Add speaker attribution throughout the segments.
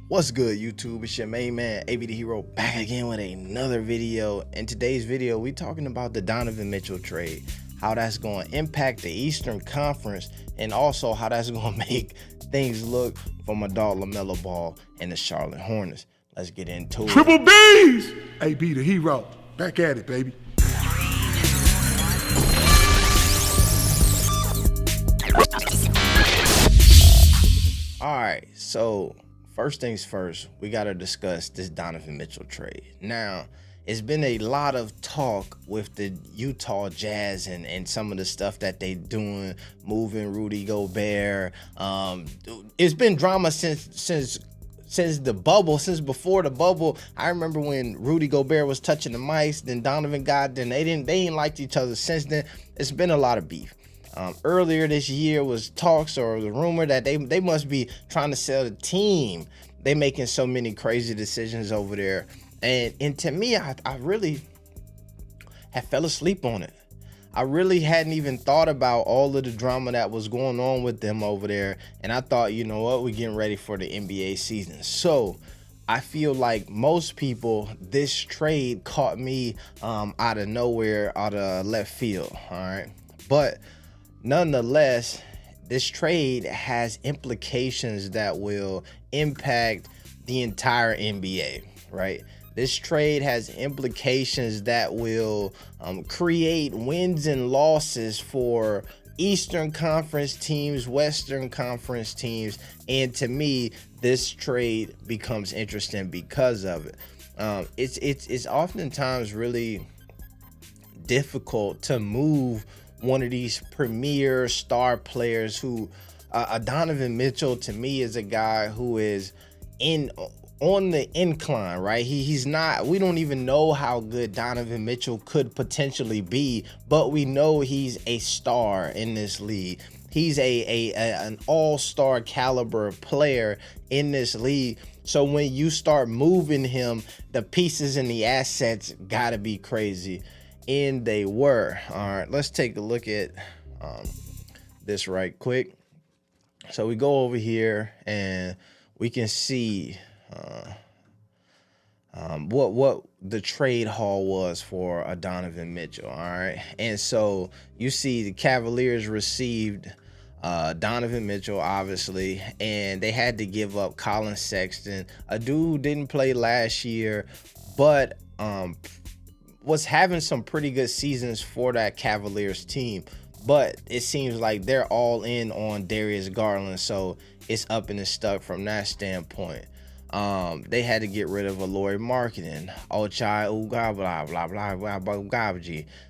Speaker 1: What's good, YouTube? It's your main man, AB the Hero, back again with another video. In today's video, we talking about the Donovan Mitchell trade, how that's going to impact the Eastern Conference, and also how that's going to make things look for my dog LaMelo Ball and the Charlotte Hornets. Let's get into it.
Speaker 2: Triple B's! AB the Hero, back at it, baby.
Speaker 1: All right, so first things first, we got to discuss this Donovan Mitchell trade. Now, it's been a lot of talk with the Utah Jazz and some of the stuff that they doing, moving Rudy Gobert. It's been drama since the bubble, since before the bubble. I remember when Rudy Gobert was touching the mics, then Donovan got, then they ain't liked each other since then. It's been a lot of beef. Earlier this year was talks or the rumor that they must be trying to sell the team. They making so many crazy decisions over there. And to me, I really had fell asleep on it. I really hadn't even thought about all of the drama that was going on with them over there. And I thought, you know what, we're getting ready for the NBA season. So I feel like most people, this trade caught me out of nowhere, out of left field. All right. But nonetheless, this trade has implications that will impact the entire NBA, right? This trade has implications that will create wins and losses for Eastern Conference teams, Western Conference teams, and to me, this trade becomes interesting because of it. It's oftentimes really difficult to move one of these premier star players who Donovan Mitchell to me is a guy who is on the incline, right? He's not, we don't even know how good Donovan Mitchell could potentially be, but we know he's a star in this league. He's an all-star caliber player in this league. So when you start moving him, the pieces and the assets gotta be crazy. And they were. All right, let's take a look at this right quick. So we go over here and we can see what the trade haul was for a Donovan Mitchell. All right, and so you see the Cavaliers received Donovan Mitchell, obviously, and they had to give up Colin Sexton, a dude who didn't play last year, but was having some pretty good seasons for that Cavaliers team. But it seems like they're all in on Darius Garland, so it's up and it's stuck from that standpoint. They had to get rid of Lauri Markkanen, Ochai Uga, blah blah blah blah blah blah,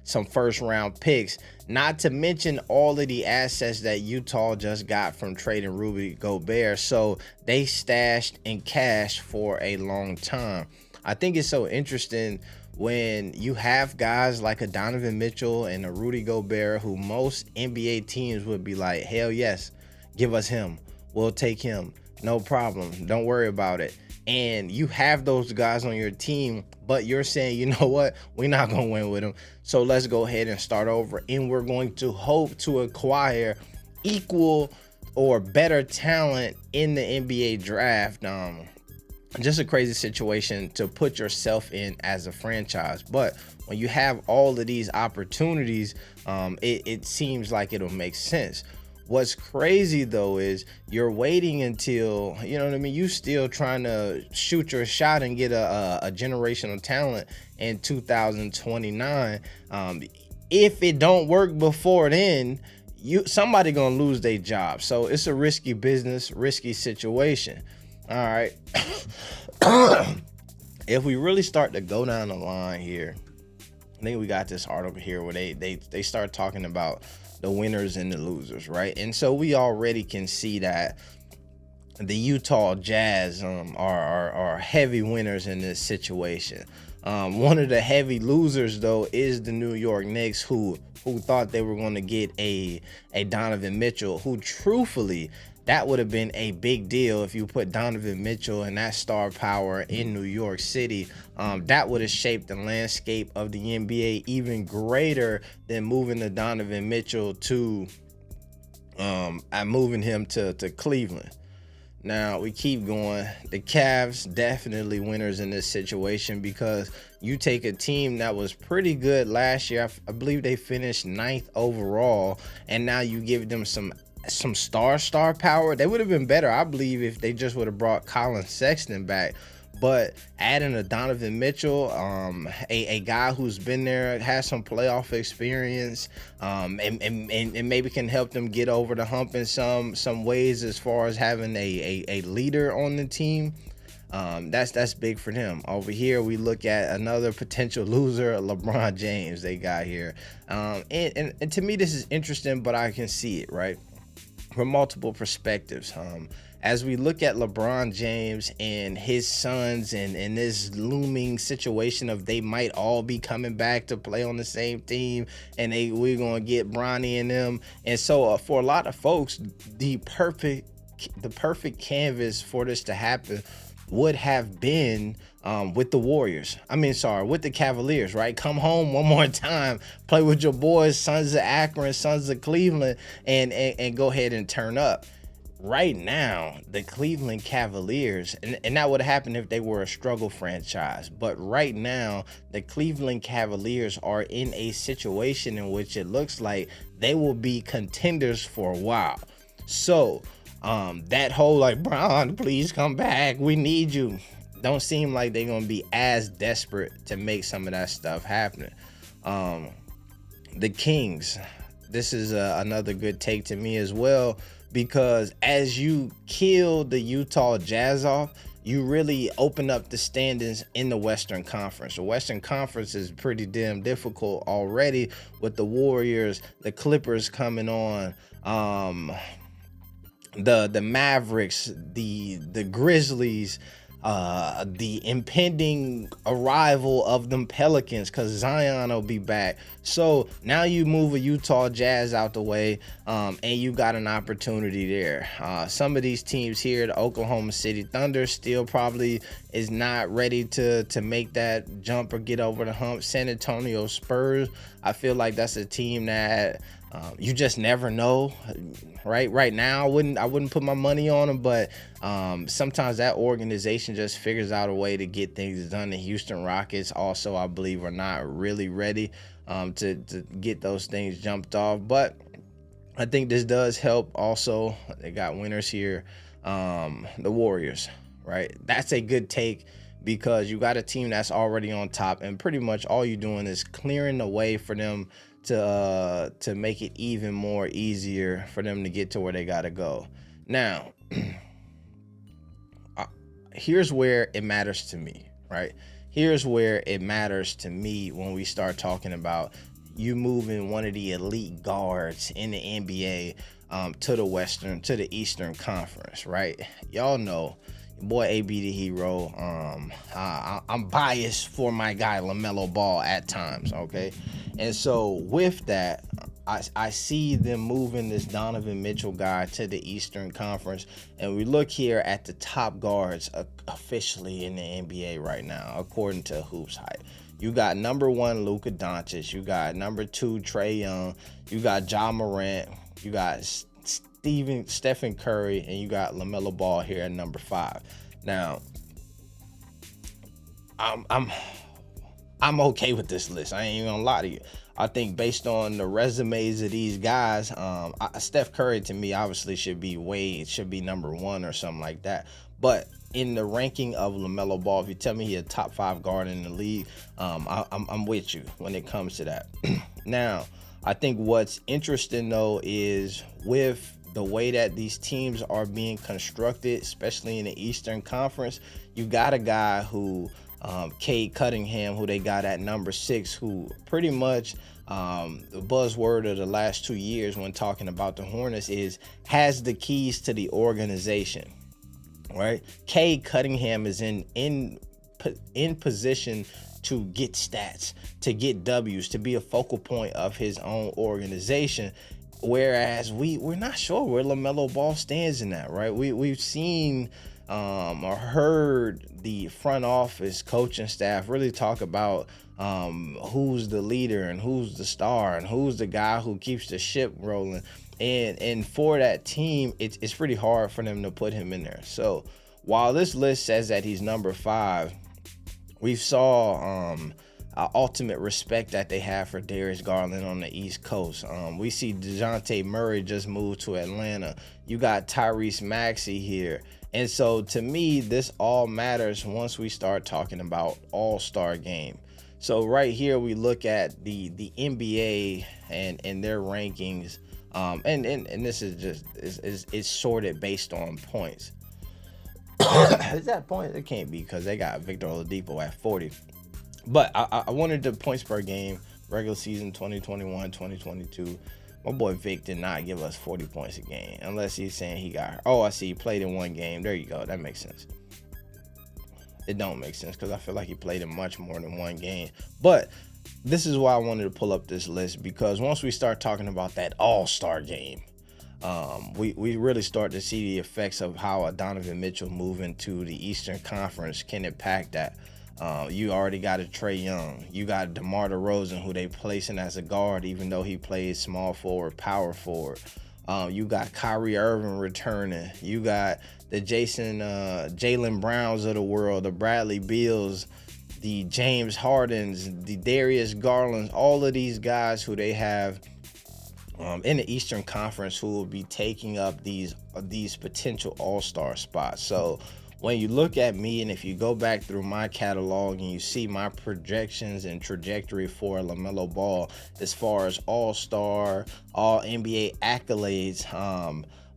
Speaker 1: some first round picks, not to mention all of the assets that Utah just got from trading Rudy Gobert. So they stashed and cashed for a long time. I think it's so interesting when you have guys like a Donovan Mitchell and a Rudy Gobert, who most NBA teams would be like, hell yes, give us him. We'll take him. No problem. Don't worry about it. And you have those guys on your team, but you're saying, you know what? We're not going to win with them. So let's go ahead and start over. And we're going to hope to acquire equal or better talent in the NBA draft. Just a crazy situation to put yourself in as a franchise. But when you have all of these opportunities, it seems like it'll make sense. What's crazy though is you're waiting until, you know what I mean, you still trying to shoot your shot and get a generational talent in 2029. If it don't work before then, somebody gonna lose their job. So it's a risky business, risky situation. All right. If we really start to go down the line here, I think we got this article here where they start talking about the winners and the losers, right? And so we already can see that the Utah Jazz are heavy winners in this situation. One of the heavy losers though is the New York Knicks, who thought they were going to get a Donovan Mitchell, who truthfully, that would have been a big deal if you put Donovan Mitchell and that star power in New York City. That would have shaped the landscape of the NBA even greater than moving the Donovan Mitchell to moving him to Cleveland. Now we keep going. The Cavs definitely winners in this situation because you take a team that was pretty good last year. I believe they finished 9th overall, and now you give them some star power. They would have been better, I believe, if they just would have brought Colin Sexton back. But adding a Donovan Mitchell, a guy who's been there, has some playoff experience, and maybe can help them get over the hump in some ways as far as having a leader on the team. That's big for them. Over here, we look at another potential loser, LeBron James. They got here, and to me, this is interesting, but I can see it right from multiple perspectives. As we look at LeBron James and his sons and this looming situation of they might all be coming back to play on the same team, and we're gonna get Bronny and them, and so for a lot of folks, the perfect canvas for this to happen would have been with the Warriors. With the Cavaliers, right? Come home one more time, play with your boys, Sons of Akron, Sons of Cleveland, and go ahead and turn up. Right now, the Cleveland Cavaliers, and that would have happened if they were a struggle franchise, but right now, the Cleveland Cavaliers are in a situation in which it looks like they will be contenders for a while. So, that whole like, Bron, please come back, we need you, don't seem like they're going to be as desperate to make some of that stuff happen. The Kings, this is another good take to me as well, because as you kill the Utah Jazz off, you really open up the standings in the Western Conference. The Western Conference is pretty damn difficult already with the Warriors, the Clippers coming on, the Mavericks, the Grizzlies, the impending arrival of them Pelicans, because Zion will be back. So now you move a Utah Jazz out the way, and you got an opportunity there. Some of these teams here, the Oklahoma City Thunder, still probably is not ready to make that jump or get over the hump. San Antonio Spurs, I feel like that's a team that you just never know, right? Right now, I wouldn't put my money on them, but sometimes that organization just figures out a way to get things done. The Houston Rockets also, I believe, are not really ready to get those things jumped off. But I think this does help. Also, they got winners here, the Warriors, right? That's a good take, because you got a team that's already on top, and pretty much all you're doing is clearing the way for them to make it even more easier for them to get to where they got to go. Now, here's where it matters to me, right? Here's where it matters to me when we start talking about you moving one of the elite guards in the NBA to the Eastern Conference, right? Y'all know your boy AB the Hero. I'm biased for my guy LaMelo Ball at times, okay? And so with that, I see them moving this Donovan Mitchell guy to the Eastern Conference, and we look here at the top guards officially in the NBA right now, according to Hoops Hype. You got number 1 Luka Doncic, you got number 2 Trae Young, you got Ja Morant, you got Stephen Curry, and you got LaMelo Ball here at number 5. Now, I'm okay with this list. I ain't even gonna lie to you. I think based on the resumes of these guys, Steph Curry to me obviously should be number 1 or something like that. But in the ranking of LaMelo Ball, if you tell me he's a top 5 guard in the league, I'm with you when it comes to that. Now, I think what's interesting though is with the way that these teams are being constructed, especially in the Eastern Conference, you got a guy who, Cade Cunningham, who they got at number 6, who pretty much the buzzword of the last 2 years when talking about the Hornets has the keys to the organization, right? Cade Cunningham is in position to get stats, to get W's, to be a focal point of his own organization. Whereas we're not sure where LaMelo Ball stands in that, right? We've seen or heard the front office coaching staff really talk about who's the leader and who's the star and who's the guy who keeps the ship rolling. And for that team, it's pretty hard for them to put him in there. So while this list says that he's number 5, we saw ultimate respect that they have for Darius Garland on the East Coast. We see DeJounte Murray just moved to Atlanta. You got Tyrese Maxey here. And so to me, this all matters once we start talking about All-Star Game. So right here, we look at the NBA and their rankings. And this is just it's sorted based on points. Is that point? It can't be, because they got Victor Oladipo at 40. But I wanted the points per game, regular season 2021, 2022. My boy Vic did not give us 40 points a game, unless he's saying he got, oh, I see, he played in one game. There you go. That makes sense. It don't make sense, because I feel like he played in much more than one game. But this is why I wanted to pull up this list, because once we start talking about that All-Star Game, we really start to see the effects of how a Donovan Mitchell moving to the Eastern Conference can impact that. You already got a Trae Young. You got DeMar DeRozan, who they placing as a guard, even though he plays small forward, power forward. You got Kyrie Irving returning. You got the Jaylen Browns of the world, the Bradley Beals, the James Hardens, the Darius Garlands, all of these guys who they have in the Eastern Conference who will be taking up these potential all-star spots. So when you look at me, and if you go back through my catalog and you see my projections and trajectory for LaMelo Ball as far as all-star, all NBA accolades,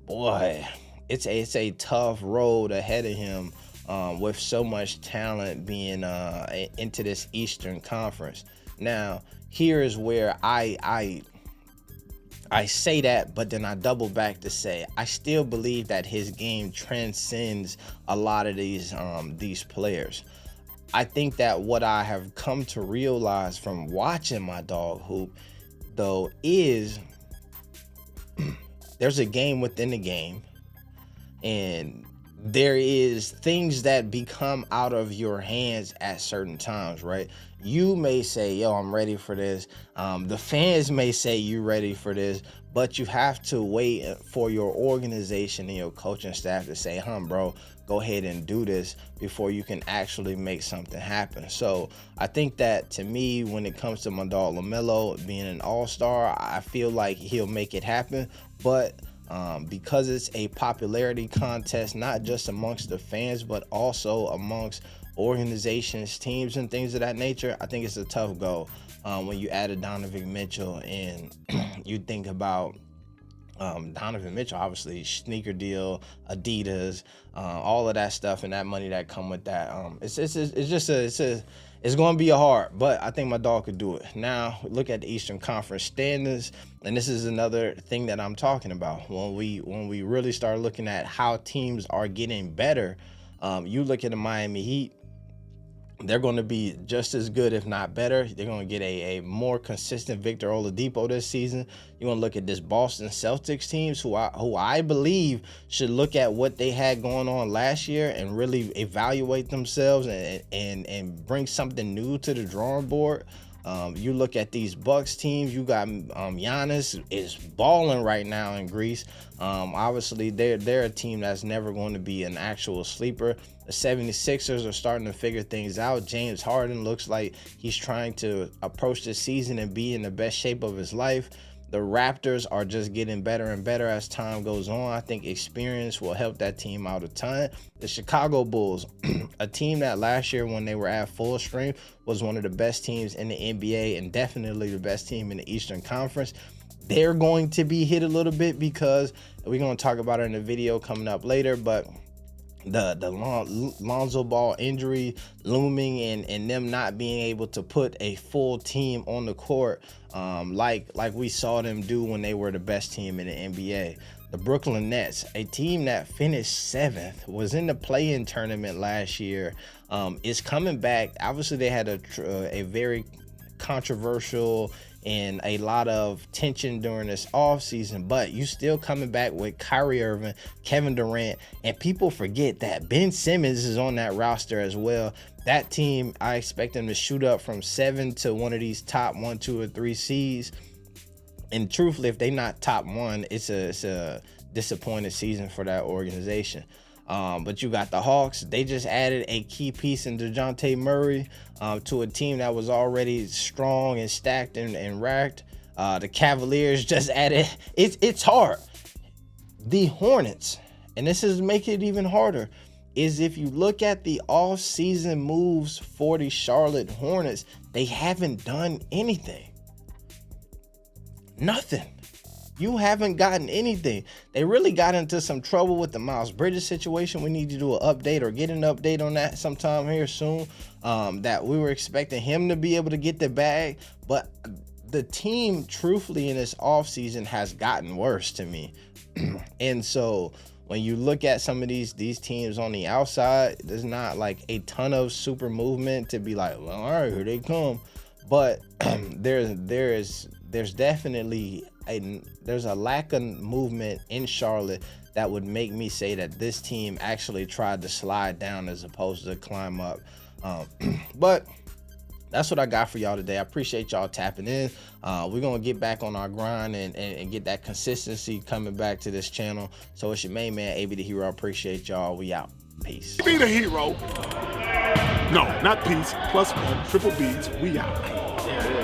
Speaker 1: boy, it's a tough road ahead of him with so much talent being into this Eastern Conference. Now, here is where I say that, but then I double back to say I still believe that his game transcends a lot of these players. I think that what I have come to realize from watching my dog hoop, though, is there's a game within the game, and there is things that become out of your hands at certain times, right? You may say, yo, I'm ready for this. The fans may say you're ready for this, but you have to wait for your organization and your coaching staff to say, bro, go ahead and do this before you can actually make something happen. So I think that, to me, when it comes to my dog LaMelo being an all-star, I feel like he'll make it happen. But because it's a popularity contest, not just amongst the fans, but also amongst organizations, teams, and things of that nature, I think it's a tough go when you add a Donovan Mitchell and you think about Donovan Mitchell, obviously sneaker deal, Adidas, all of that stuff, and that money that come with that. It's going to be hard, but I think my dog could do it. Now, look at the Eastern Conference standings, and this is another thing that I'm talking about. When we really start looking at how teams are getting better, you look at the Miami Heat, they're going to be just as good, if not better. They're going to get a more consistent Victor Oladipo this season. You're going to look at this Boston Celtics teams, who I believe should look at what they had going on last year and really evaluate themselves and bring something new to the drawing board. You look at these Bucks teams, you got Giannis is balling right now in Greece. Obviously, they're a team that's never going to be an actual sleeper. The 76ers are starting to figure things out. James Harden looks like he's trying to approach this season and be in the best shape of his life. The Raptors are just getting better and better as time goes on. I think experience will help that team out a ton. The Chicago Bulls, a team that last year when they were at full strength was one of the best teams in the NBA and definitely the best team in the Eastern Conference. They're going to be hit a little bit because we're going to talk about it in a video coming up later, but the Lonzo Ball injury looming and them not being able to put a full team on the court like we saw them do when they were the best team in the NBA. The Brooklyn Nets, a team that finished 7th, was in the play-in tournament last year, is coming back. Obviously, they had a very controversial and a lot of tension during this offseason, but you still coming back with Kyrie Irving, Kevin Durant, and people forget that Ben Simmons is on that roster as well. That team, I expect them to shoot up from 7 to one of these top 1, 2, or 3 seeds. And truthfully, if they not top one, it's a disappointed season for that organization. But you got the Hawks. They just added a key piece in DeJounte Murray to a team that was already strong and stacked and racked. The Cavaliers just added. It's hard. The Hornets, and this is making it even harder, is if you look at the off-season moves for the Charlotte Hornets, they haven't done anything. Nothing. You haven't gotten anything. They really got into some trouble with the Miles Bridges situation. We need to do an update or get an update on that sometime here soon. That we were expecting him to be able to get the bag. But the team, truthfully, in this offseason has gotten worse to me. And so when you look at some of these teams on the outside, there's not like a ton of super movement to be like, well, all right, here they come. But there's definitely there's a lack of movement in Charlotte that would make me say that this team actually tried to slide down as opposed to climb up. But that's what I got for y'all today. I appreciate y'all tapping in. We're going to get back on our grind and get that consistency coming back to this channel. So it's your main man, AB the Hero. I appreciate y'all. We out. Peace.
Speaker 2: Be the hero. No, not peace. +1, triple B's. We out.